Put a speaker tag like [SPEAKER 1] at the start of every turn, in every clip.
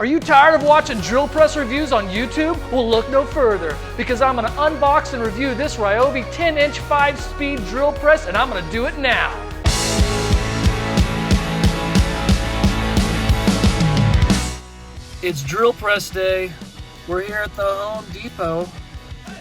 [SPEAKER 1] Are you tired of watching drill press reviews on YouTube? Well, look no further, because I'm going to unbox and review this Ryobi 10-inch 5-speed drill press, and I'm going to do it now. It's drill press day. We're here at the Home Depot.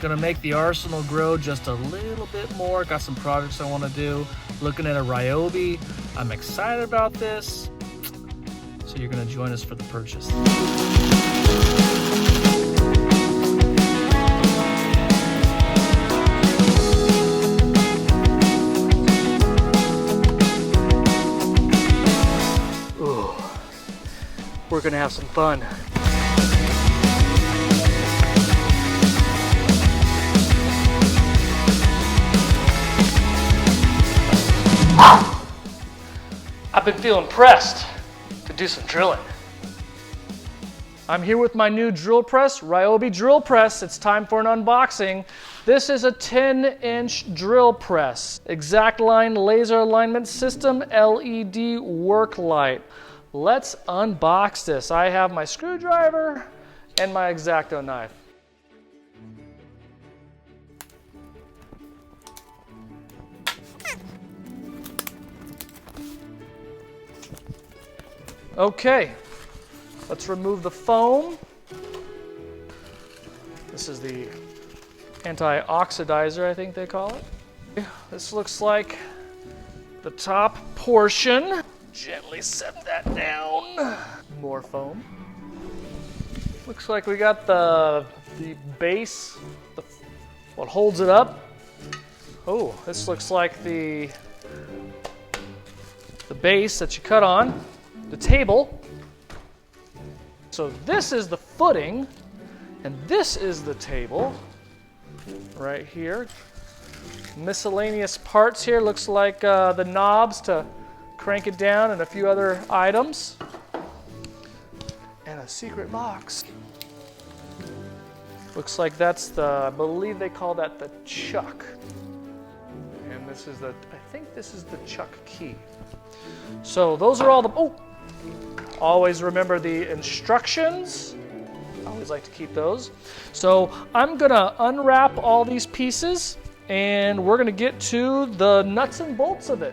[SPEAKER 1] Gonna make the arsenal grow just a little bit more. Got some projects I want to do. Looking at a Ryobi. I'm excited about this. So you're gonna join us for the purchase. Ooh, we're gonna have some fun. I've been feeling pressed to do some drilling. I'm here with my new drill press, Ryobi Drill Press. It's time for an unboxing. This is a 10-inch drill press. Exact line laser alignment system, LED work light. Let's unbox this. I have my screwdriver and my X-Acto knife. Okay, let's remove the foam. This is the anti-oxidizer, I think they call it. This looks like the top portion. Gently set that down. More foam. Looks like we got the base, what holds it up. Oh, this looks like the base that you cut on. The table. So this is the footing, and this is the table right here. Miscellaneous parts here. Looks like the knobs to crank it down and a few other items. And a secret box. Looks like that's the, I believe they call that the chuck. And this is the, I think this is the chuck key. So those are all the, oh! Always remember the instructions. I always like to keep those. So I'm gonna unwrap all these pieces and we're gonna get to the nuts and bolts of it.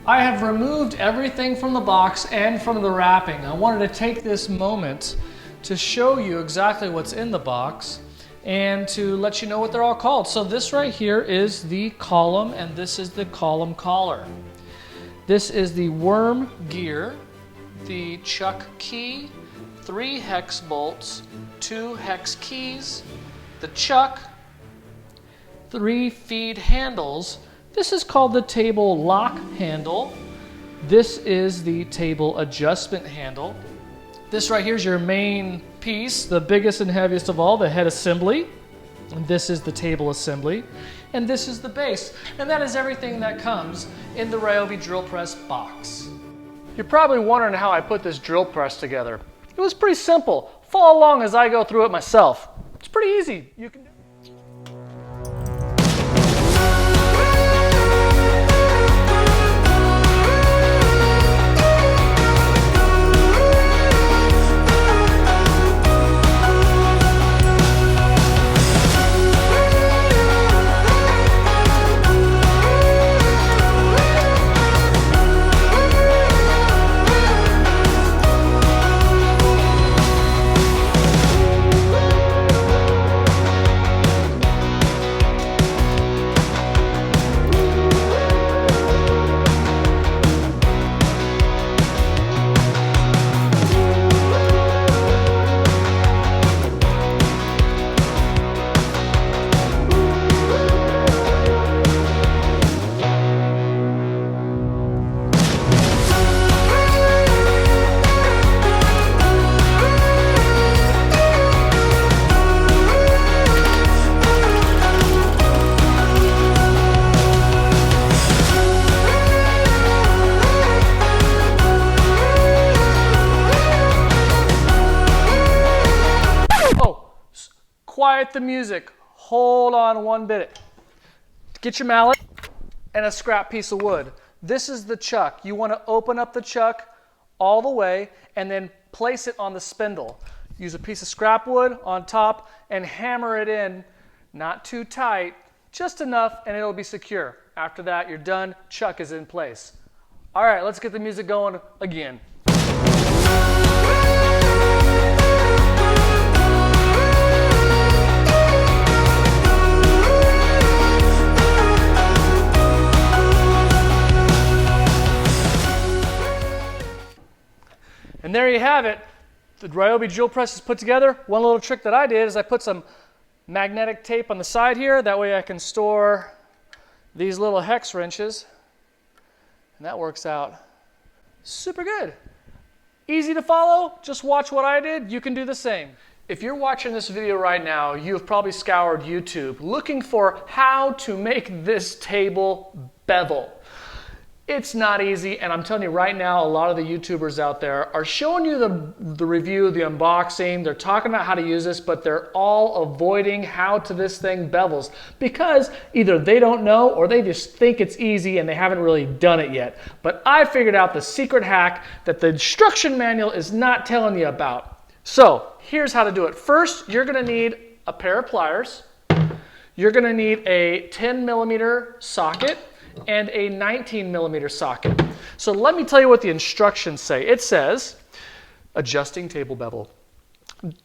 [SPEAKER 1] I have removed everything from the box and from the wrapping. I wanted to take this moment to show you exactly what's in the box and to let you know what they're all called. So this right here is the column and this is the column collar. This is the worm gear, the chuck key, 3 hex bolts, 2 hex keys, the chuck, 3 feed handles. This is called the table lock handle. This is the table adjustment handle. This right here is your main piece, the biggest and heaviest of all, the head assembly. And this is the table assembly. And this is the base. And that is everything that comes in the Ryobi Drill Press box. You're probably wondering how I put this drill press together. It was pretty simple. Follow along as I go through it myself. It's pretty easy. You can quiet the music. Hold on one minute. Get your mallet and a scrap piece of wood. This is the chuck. You want to open up the chuck all the way and then place it on the spindle. Use a piece of scrap wood on top and hammer it in, not too tight, just enough, and it'll be secure. After that, you're done. Chuck is in place. All right, let's get the music going again. And there you have it. The Ryobi drill press is put together. One little trick that I did is I put some magnetic tape on the side here. That way I can store these little hex wrenches. And that works out super good. Easy to follow. Just watch what I did. You can do the same. If you're watching this video right now, you've probably scoured YouTube looking for how to make this table bevel. It's not easy, and I'm telling you right now, a lot of the YouTubers out there are showing you the review, the unboxing, they're talking about how to use this, but they're all avoiding how to this thing bevels because either they don't know or they just think it's easy and they haven't really done it yet. But I figured out the secret hack that the instruction manual is not telling you about. So here's how to do it. First, you're gonna need a pair of pliers. You're gonna need a 10mm socket and a 19mm socket. So let me tell you what the instructions say. It says, adjusting table bevel.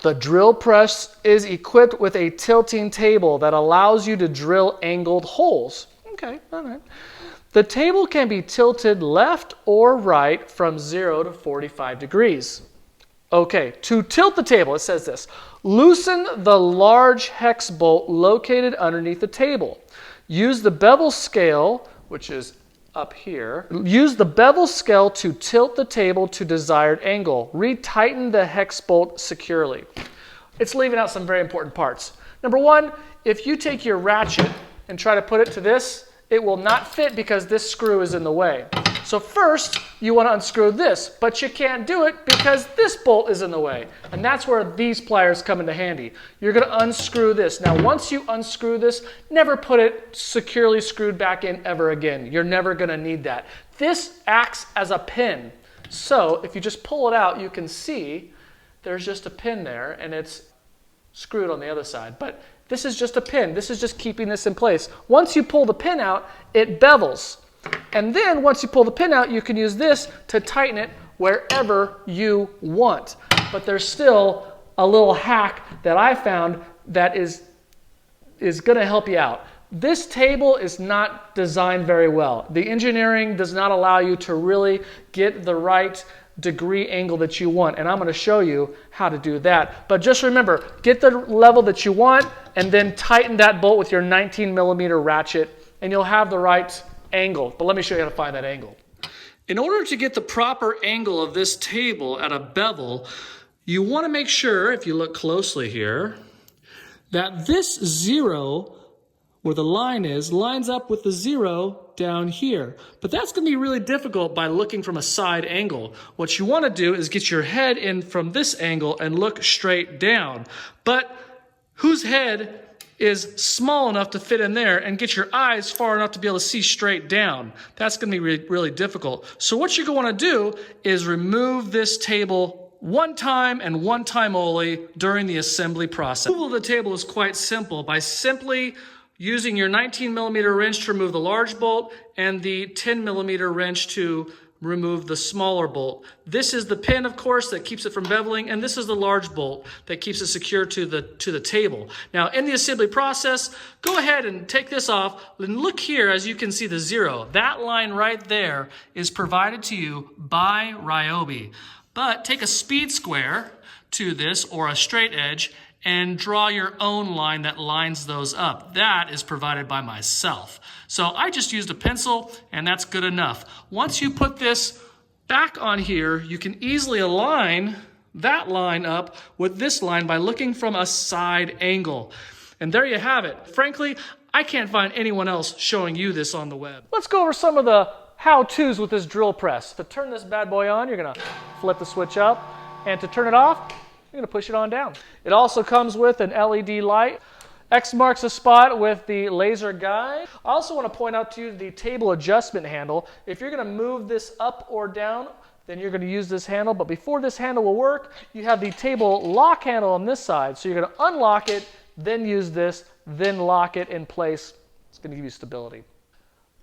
[SPEAKER 1] The drill press is equipped with a tilting table that allows you to drill angled holes. Okay, all right. The table can be tilted left or right from 0 to 45 degrees. Okay, to tilt the table, it says this. Loosen the large hex bolt located underneath the table. Use the bevel scale, which is up here. Use the bevel scale to tilt the table to desired angle. Retighten the hex bolt securely. It's leaving out some very important parts. Number one, if you take your ratchet and try to put it to this, it will not fit because this screw is in the way. So first, you want to unscrew this, but you can't do it because this bolt is in the way. And that's where these pliers come into handy. You're going to unscrew this. Now, once you unscrew this, never put it securely screwed back in ever again. You're never going to need that. This acts as a pin. So if you just pull it out, you can see there's just a pin there, and it's screwed on the other side. But this is just a pin. This is just keeping this in place. Once you pull the pin out, it bevels. And then once you pull the pin out, you can use this to tighten it wherever you want. But there's still a little hack that I found that is going to help you out. This table is not designed very well. The engineering does not allow you to really get the right degree angle that you want, and I'm going to show you how to do that. But just remember, get the level that you want and then tighten that bolt with your 19mm ratchet and you'll have the right angle. But let me show you how to find that angle. In order to get the proper angle of this table at a bevel, you want to make sure, if you look closely here, that this 0, where the line is, lines up with the 0 down here. But that's going to be really difficult by looking from a side angle. What you want to do is get your head in from this angle and look straight down. But whose head is small enough to fit in there and get your eyes far enough to be able to see straight down? That's going to be really difficult. So what you're going to want to do is remove this table one time and one time only during the assembly process. Removal of the table is quite simple by simply using your 19mm wrench to remove the large bolt and the 10mm wrench to remove the smaller bolt. This is the pin, of course, that keeps it from beveling, and this is the large bolt that keeps it secure to the table. Now, in the assembly process, go ahead and take this off, and look here as you can see the 0. That line right there is provided to you by Ryobi. But take a speed square to this, or a straight edge, and draw your own line that lines those up. That is provided by myself. So I just used a pencil, and that's good enough. Once you put this back on here, you can easily align that line up with this line by looking from a side angle. And there you have it. Frankly, I can't find anyone else showing you this on the web. Let's go over some of the how-tos with this drill press. To turn this bad boy on, you're gonna flip the switch up, and to turn it off, you're going to push it on down. It also comes with an LED light. X marks a spot with the laser guide. I also want to point out to you the table adjustment handle. If you're going to move this up or down, then you're going to use this handle. But before this handle will work, you have the table lock handle on this side. So you're going to unlock it, then use this, then lock it in place. It's going to give you stability.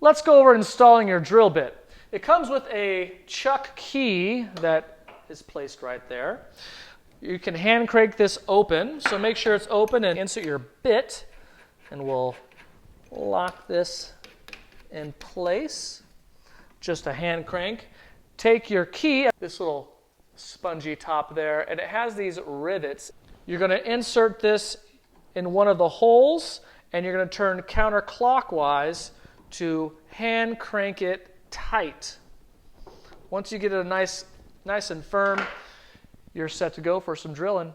[SPEAKER 1] Let's go over installing your drill bit. It comes with a chuck key that is placed right there. You can hand crank this open, so make sure it's open and insert your bit, and we'll lock this in place. Just a hand crank. Take your key, this little spongy top there, and it has these rivets. You're going to insert this in one of the holes, and you're going to turn counterclockwise to hand crank it tight. Once you get it nice and firm, you're set to go for some drilling.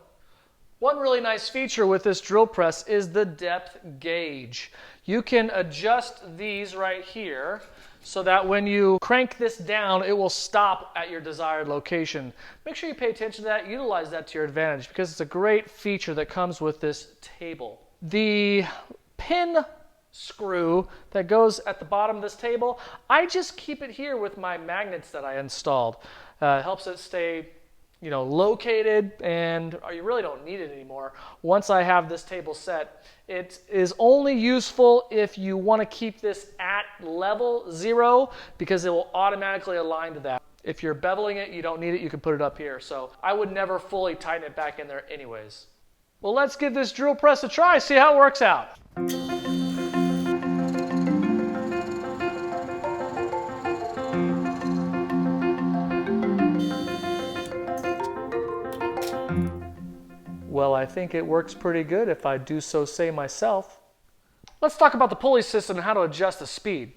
[SPEAKER 1] One really nice feature with this drill press is the depth gauge. You can adjust these right here so that when you crank this down, it will stop at your desired location. Make sure you pay attention to that, utilize that to your advantage, because it's a great feature that comes with this table. The pin screw that goes at the bottom of this table, I just keep it here with my magnets that I installed. It helps it stay located, and you really don't need it anymore. Once I have this table set, it is only useful if you want to keep this at level 0, because it will automatically align to that. If you're beveling it, you don't need it, you can put it up here. So I would never fully tighten it back in there anyways. Well, let's give this drill press a try, see how it works out. Well, I think it works pretty good if I do so say myself. Let's talk about the pulley system and how to adjust the speed.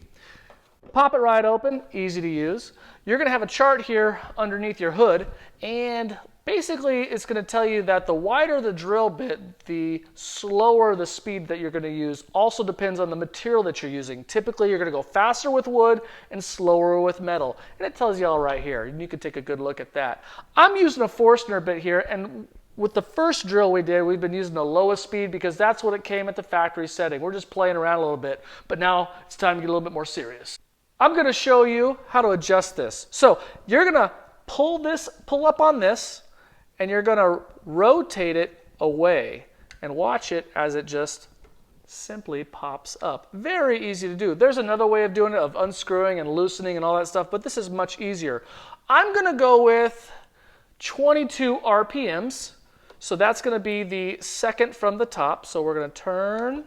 [SPEAKER 1] Pop it right open, easy to use. You're going to have a chart here underneath your hood, and basically it's going to tell you that the wider the drill bit, the slower the speed that you're going to use. Also depends on the material that you're using. Typically you're going to go faster with wood and slower with metal, and it tells you all right here, and you can take a good look at that. I'm using a Forstner bit here, and with the first drill we did, we've been using the lowest speed because that's what it came at the factory setting. We're just playing around a little bit, but now it's time to get a little bit more serious. I'm going to show you how to adjust this. So you're going to pull up on this, and you're going to rotate it away and watch it as it just simply pops up. Very easy to do. There's another way of doing it, of unscrewing and loosening and all that stuff, but this is much easier. I'm going to go with 22 RPMs. So that's going to be the second from the top. So we're going to turn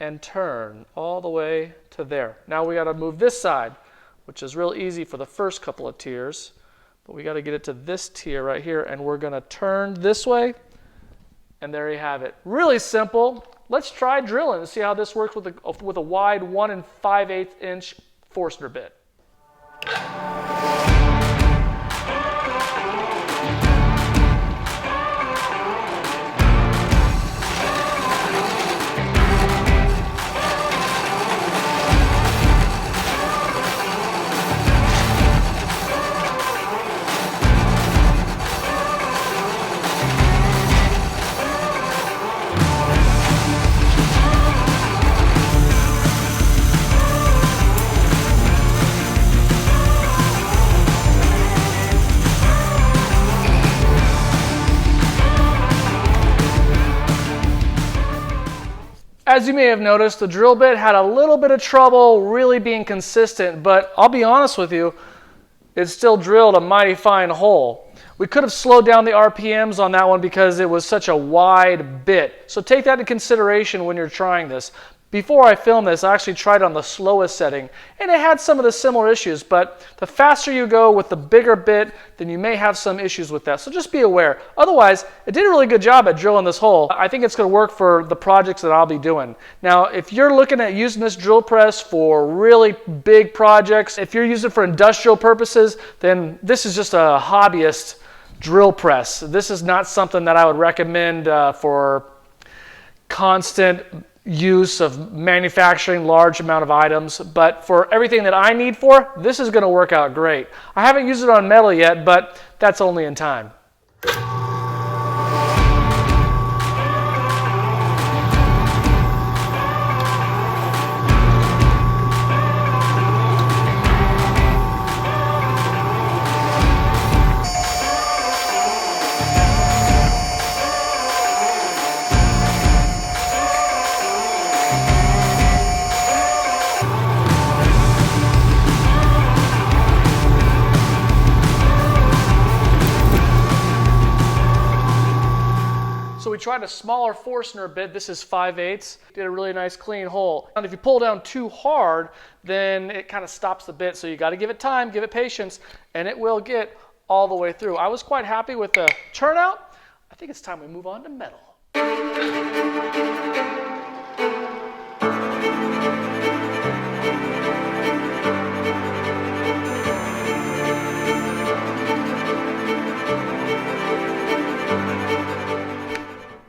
[SPEAKER 1] and turn all the way to there. Now we got to move this side, which is real easy for the first couple of tiers. But we got to get it to this tier right here, and we're going to turn this way, and there you have it. Really simple. Let's try drilling and see how this works with a wide 1 5/8 inch Forstner bit. As you may have noticed, the drill bit had a little bit of trouble really being consistent, but I'll be honest with you, it still drilled a mighty fine hole. We could have slowed down the RPMs on that one because it was such a wide bit. So take that into consideration when you're trying this. Before I filmed this, I actually tried on the slowest setting, and it had some of the similar issues, but the faster you go with the bigger bit, then you may have some issues with that. So just be aware. Otherwise, it did a really good job at drilling this hole. I think it's going to work for the projects that I'll be doing. Now, if you're looking at using this drill press for really big projects, if you're using it for industrial purposes, then this is just a hobbyist drill press. This is not something that I would recommend for constant use of manufacturing large amount of items, but for everything that I need for, this is going to work out great. I haven't used it on metal yet, but that's only in time. tried a smaller Forstner bit. This is 5/8. Did a really nice clean hole. And if you pull down too hard, then it kind of stops the bit. So you got to give it time, give it patience, and it will get all the way through. I was quite happy with the turnout. I think it's time we move on to metal.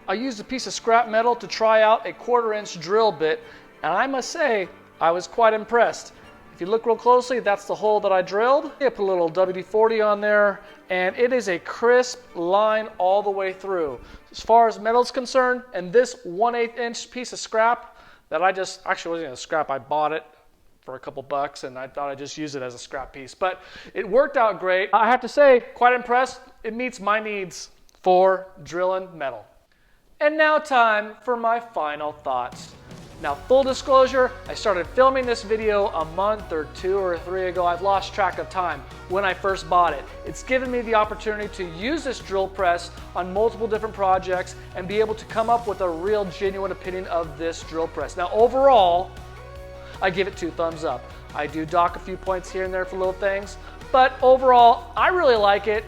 [SPEAKER 1] I used a piece of scrap metal to try out a 1/4-inch drill bit, and I must say, I was quite impressed. If you look real closely, that's the hole that I drilled. I put a little WD-40 on there, and it is a crisp line all the way through. As far as metal's concerned, and this 1/8-inch piece of scrap that I just, actually wasn't gonna scrap, I bought it for a couple bucks, and I thought I'd just use it as a scrap piece. But it worked out great. I have to say, quite impressed. It meets my needs for drilling metal. And now time for my final thoughts. Now, full disclosure, I started filming this video a month or 2 or 3 ago. I've lost track of time when I first bought it. It's given me the opportunity to use this drill press on multiple different projects and be able to come up with a real genuine opinion of this drill press. Now, overall, I give it 2 thumbs up. I do dock a few points here and there for little things, but overall, I really like it.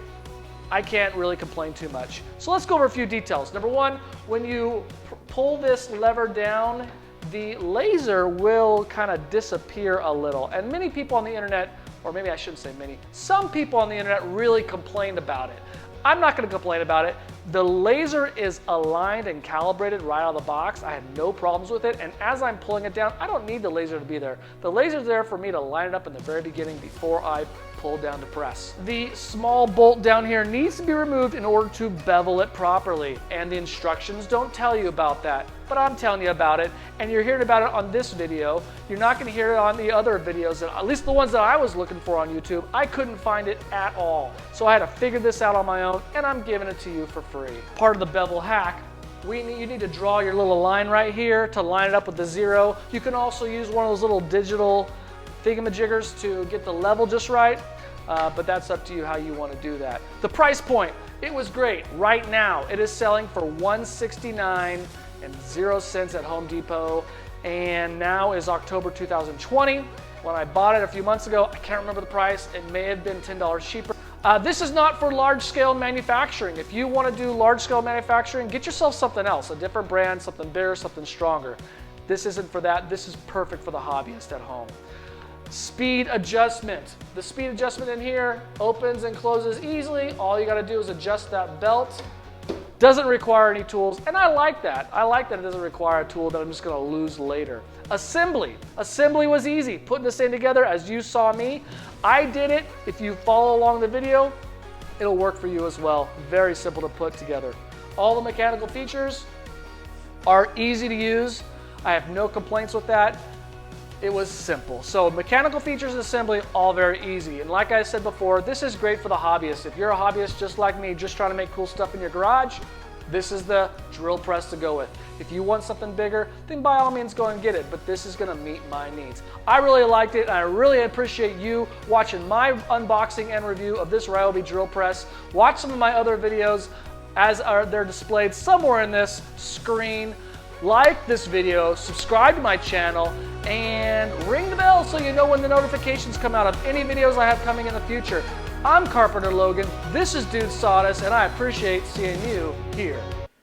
[SPEAKER 1] I can't really complain too much. So let's go over a few details. Number one, when you pull this lever down, the laser will kind of disappear a little. And many people on the internet, or maybe I shouldn't say many, some people on the internet really complained about it. I'm not going to complain about it. The laser is aligned and calibrated right out of the box. I had no problems with it. And as I'm pulling it down, I don't need the laser to be there. The laser's there for me to line it up in the very beginning before I pull down to press. The small bolt down here needs to be removed in order to bevel it properly. And the instructions don't tell you about that, but I'm telling you about it. And you're hearing about it on this video. You're not going to hear it on the other videos, that, at least the ones that I was looking for on YouTube. I couldn't find it at all. So I had to figure this out on my own, and I'm giving it to you for free. Part of the bevel hack, you need to draw your little line right here to line it up with the 0. You can also use one of those little digital thingamajiggers to get the level just right, but that's up to you how you want to do that. The price point, it was great. Right now, it is selling for $169.00 at Home Depot, and now is October 2020. When I bought it a few months ago, I can't remember the price. It may have been $10 cheaper. This is not for large-scale manufacturing. If you want to do large-scale manufacturing, get yourself something else, a different brand, something bigger, something stronger. This isn't for that. This is perfect for the hobbyist at home. Speed adjustment. The speed adjustment in here opens and closes easily. All you got to do is adjust that belt. Doesn't require any tools, and I like that. I like that it doesn't require a tool that I'm just going to lose later. Assembly. Assembly was easy. Putting this thing together as you saw me. I did it. If you follow along the video, it'll work for you as well. Very simple to put together. All the mechanical features are easy to use. I have no complaints with that. It was simple. So mechanical features and assembly, all very easy. And like I said before, this is great for the hobbyist. If you're a hobbyist just like me, just trying to make cool stuff in your garage, this is the drill press to go with. If you want something bigger, then by all means go and get it, but this is gonna meet my needs. I really liked it, and I really appreciate you watching my unboxing and review of this Ryobi drill press. Watch some of my other videos as they're displayed somewhere in this screen. Like this video, subscribe to my channel, and ring the bell so you know when the notifications come out of any videos I have coming in the future. I'm Carpenter Logan, this is Dude Sawdust, and I appreciate seeing you here.